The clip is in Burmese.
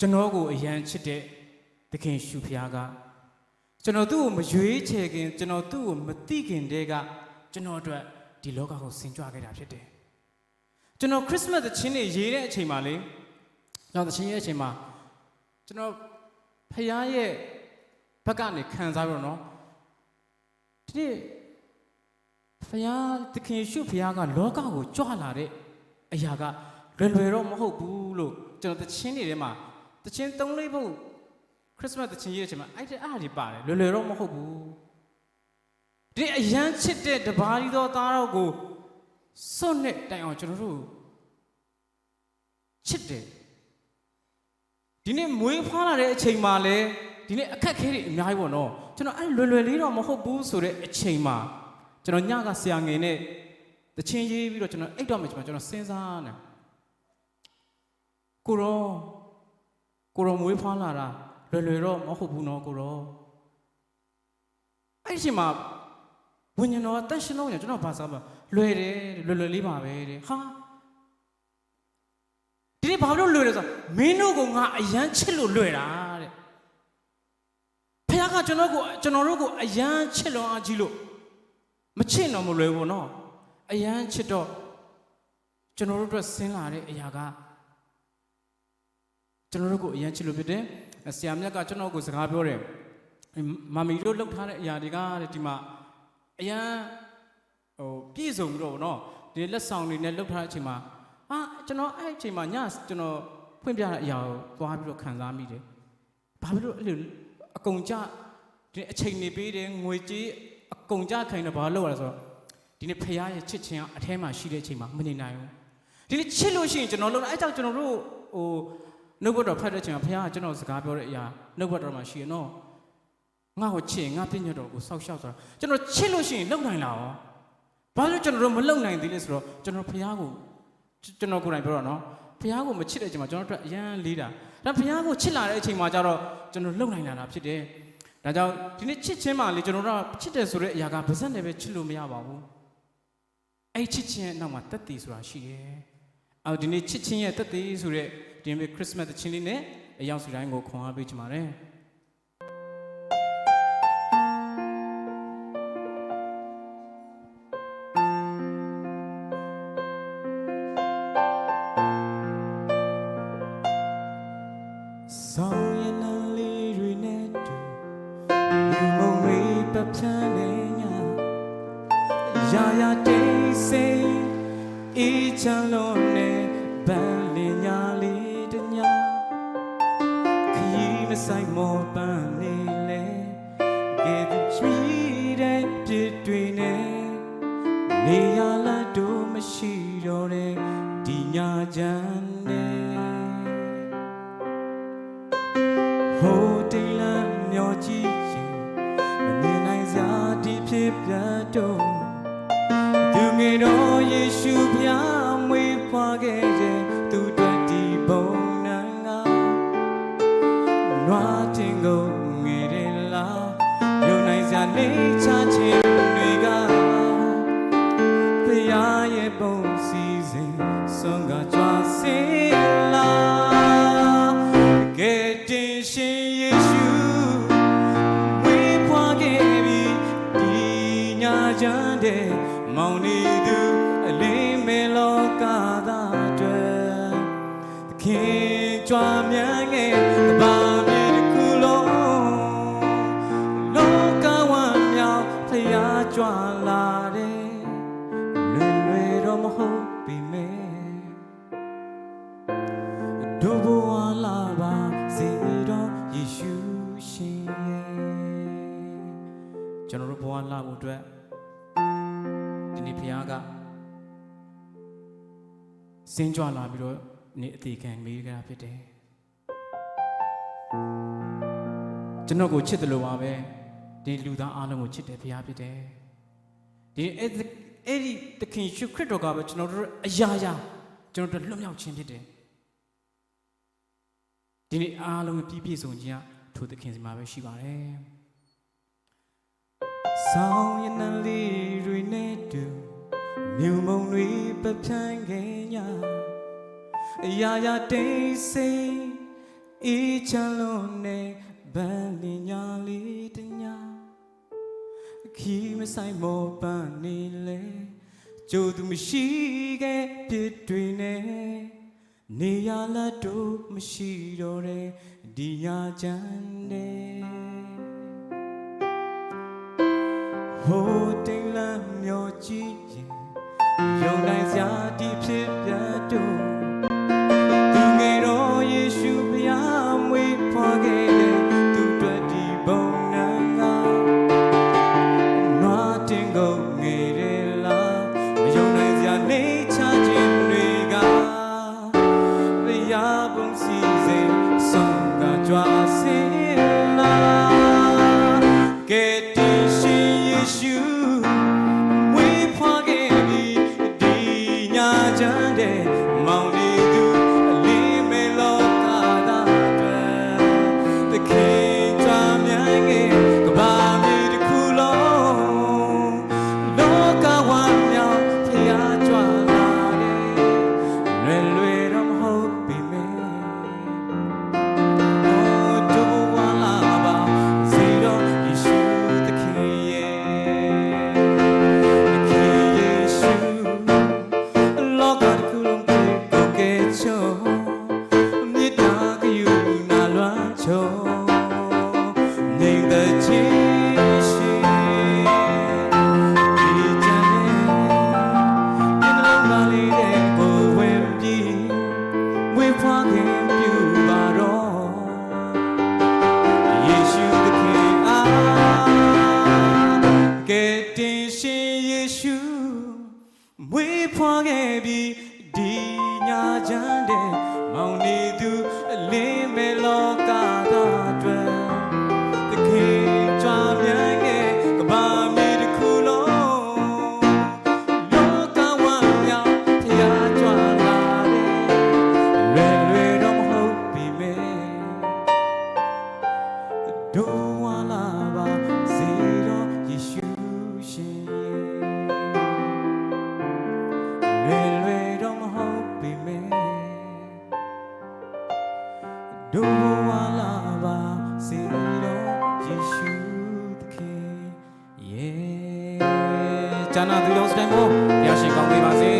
ကျွန်တော်ကိုအရန်ချစ်တဲ့သခင်ရှုဖျားကကျွန်တော်သူ့ကိုမရွေးချယ်ခင်ကျွန်တော်သူ့ကိုမသိခင်တည်းကကျွန်တော်အတွက်ဒီလောကကိုဆင်ကြွခဲ့တာဖြစ်တယ်ကျွန်တော်ခရစ်စမတ်သချင်းတွေရေးတဲ့အချိန်မှာလေကျွန်တော်သချင်းရေးတဲ့အချိန်မှာကျွန်တော်ဖျားရဲ့ဘက်ကနေခံစားရတော့နော်ဒီနေ့ဖျားသခင်ရှုဖျားကလောကကိုကြွလာတဲ့အရာကလွယ်လွယ်တော့မဟုတ်ဘူးလို့ကျွန်တော်သချင်းတွေထဲမှာသချင်း၃-၄ပုဒ်ခရစ်စမတ်သချင်းရေးတဲ့အချိန်မှာအဲ့ဒါတွေပါတယ်လွယ်လွယ်တော့မဟုတ်ဘူးဒီအရန်ချစ်တဲ့တပါးဒီသောသားတော်ကိုစွန့်နဲ့တိုင်အောင်ကျွန်တော်တို့ချစ်တယ်ဒီနေ့မွေးဖွားလာတဲ့အချိန်မှာလဲဒီနေ့အခက်ခဲတွေအများကြီးပေါ့နော်ကျွန်တော်အဲ့လွယ်လွယ်လေးတော့မဟုတ်ဘူးဆိုတဲ့အချိန်မှာကျွန်တော်ညကဆရာငယ်နဲ့တချင်းရေးပြီးတော့ကျွန်တော်အိတ်တော့မှကျွန်တော်စဉ်းစားနေကိုရောမွေးဖွားလာတာလွယ်လွယ်တော့မဟုတ်ဘူးနော်ကိုရောအဲ့ဒီမှာဝိညာဉ်တော်တက်ရှင်တော့ကျွန်တော်ဘာသာပါလွယ်တယ်လွယ်လွယ်လေးပါပဲတဲ့ဟာဒီနေ့ဘာလို့လွယ်လဲဆိုမင်းတို့ကငါအရန်ချစ်လို့လွယ်တာတဲ့ဖခင်ကကျွန်တော်တို့ကိုအရန်ချစ်လွန်အားကြီးလို့မချစ်တော့မလွယ်ဘူးနော်အရန်ချစ်တော့ကျွန်တော်တို့အတွက်ဆင်းလာတဲ့အရာကကျွန်တော်တို့ကိုအရန်ချစ်လို့ဖြစ်တယ်ဆရာမြတ်ကကျွန်တော်ကိုစကားပြောတယ်မမီတို့လှုပ်ထားတဲ့အရာတွေကဒီမှာအရန်ပြည့်စုံပြီးတော့နော်ဒီလက်ဆောင်တွေနဲ့လှုပ်ထားတဲ့အချိန်မှာကျွန်တော်အဲ့အချိန်မှာညကျွန်တော်ဖွင့်ပြတဲ့အရာကိုသွားပြီးတော့ခံစားမိတယ်ဘာဖြစ်လို့အဲ့လိုအကုန်ကြဒီအချိန်နေပေးတယ်ငွေကြေးအကုန်ကြခိုင်းတော့ဘာလုပ်ရလဲဆိုတော့ဒီနေ့ဖခင်ရဲ့ချစ်ခြင်းအထဲမှာရှိတဲ့အချိန်မှာမနေနိုင်ဘူးဒီနေ့ချစ်လို့ရှိရင်ကျွန်တော်လုံးအဲ့ကြောင့်ကျွန်တော်တို့နှုတ်ဘတ်တော်ဖတ်တဲ့အချိန်မှာဖခင်ကကျွန်တော်စကားပြောတဲ့အရာနှုတ်ဘတ်တော်မှာရှိရနော်ငါ့ကိုချစ်ငါပြည့်ညတ်တော်ကိုစောက်ရှောက်ဆိုတာကျွန်တော်ချစ်လို့ရှိရင်လုံနိုင်လားရောဘာလို့ကျွန်တော်တို့မလုံနိုင်သေးလဲဆိုတော့ကျွန်တော်ဖခင်ကိုကျွန်တော်ကိုယ်တိုင်ပြောတော့နော်ဖခင်ကိုမချစ်တဲ့အချိန်မှာကျွန်တော်တို့အရန်လေးတာဒါဖခင်ကိုချစ်လာတဲ့အချိန်မှာကျတော့ကျွန်တော်လုံနိုင်လာတာဖြစ်တယ်ဒါကြောင့်ဒီနေ့ချစ်ခြင်းမှာလေကျွန်တော်တို့ချစ်တယ်ဆိုတဲ့အရာကဗဇက်နဲ့ပဲချစ်လို့မရပါဘူးအဲ့ချစ်ခြင်းရဲ့နောက်မှာတက်တည်ဆိုတာရှိတယ်ဒီနေ့ချစ်ခြင်းရဲ့တက်တည်ဆိုတဲ့ဒီနေ့ခရစ်စမတ်သချင်းလေးနဲ့အရောက်စီတိုင်းကိုခွန်အားပေးချင်ပါတယ်ဆောင်ရနလေးတွေနဲ့တူလူမုံလေးပပျံနေညာရာရာတိတ်ဆိတ်အေးချမ်းလို့နဲ့ဗန်လင်းညာလေးတညာခရီးမဆိုင်မောပန်းနေလေကဲသူချွေတဲ့ပြစ်တွေနဲ့နေရလာတို့မရှိတော့တဲ့ဒီညာချမ်းနဲ့ဟိုတိမ်လမ်းမျောကြည့်ရင်မမြင်နိုင်စရာဒီဖြစ်ပြတော့သူငယ်တော်ယေရှုဖျားမွေးဖွားခဲ့တဲ့သူတို့ဒီဘုံနာငါနွားတင်ကုန်ငယ်တယ်လားမြုံနိုင်စရာနေချခြင်းတွေကဖျားရဲ့ဘုံစီစဉ်ဆုံးကကြွားစေလားကဲတင်ရှင်ယေရှုမွေးဖွားခဲ့ပြီဒီညချမ်းတဲ့မောင်နေသူအလင်းမဲလောကသားတွေသခင်ကြွားမြန်းခဲ့ကဘာမြေတစ်ခုလုံးလောကဝမ်းမြောက်ဖျားကြွားလာတဲ့လွယ်လွယ်တော့မဟုတ်ပေမဲ့ဒုဘဝလာပါစေတော့ယေရှုရှင်ကျွန်တော်တို့ဘဝလာဖို့အတွက်ဒီနေ့ဖခင်ကစင်ကြွလာပြီးတော့နေအသေးခံမေးကြတာဖြစ်တယ်ကျွန်တော်ကိုချစ်တယ်လို့ပါပဲဒီလူသားအားလုံးကိုချစ်တယ်ဖခင်ဖြစ်တယ်ဒီအဲ့ဒီသခင်ယေရှုခရစ်တော်ကပဲကျွန်တော်တို့အရာရာကျွန်တော်တို့လွတ်မြောက်ခြင်းဖြစ်တယ်ဒီနေ့အားလုံးပြည့်ပြည့်စုံခြင်းကထိုသခင်စီမှာပဲရှိပါတယ်ဆောင်ရနလေးတွေနဲ့တူမြုံမုံတွေပပျံခဲ့ညာအရာရာတိတ်ဆိတ်一场路内伴你压力的鸟，起没晒莫伴你嘞，就都没西个别对呢，你呀啦都没西多嘞，你呀真嘞。好定了苗几夜，用来下地皮别多。သူငယ်တော်ယေရှုဘုရားမွေးဖွားခဲ့တဲ့သူတို့ဒီဘုံနာငါနွားတင်ကုန်ငယ်တယ်လားမယုံနိုင်စရာနေချခြင်းတွေကဘုရားဘုံစီစဉ်ဆုံးကကြွားစင်လားကဲတင်ရှင်ယေရှုမွေးဖွားခဲ့ပြီးဒီညချမ်းတဲ့မောင်လေးမွေးဖွားခဲ့ပြီးဒီညချမ်းတဲ့မောင်နေသူအလင်းမဲ့လောကသားအတွက်သခင်ကြွားမြန်ခဲ့ကဘာမြေတစ်ခုလုံးလောကဝမ်းမြောက်ဖျားကြွားလာတယ်လွယ်တော့မဟုတ်ပြီမဲ့တို့ဝါလာပါစေတော့ယေရှုရှင်ဒိုဝါလာပါစေတော်ယေရှုသခင်ယေဂျာနာသူတော်စတိုင်ကိုဘုရားရှင်ကောင်းပေးပါစေ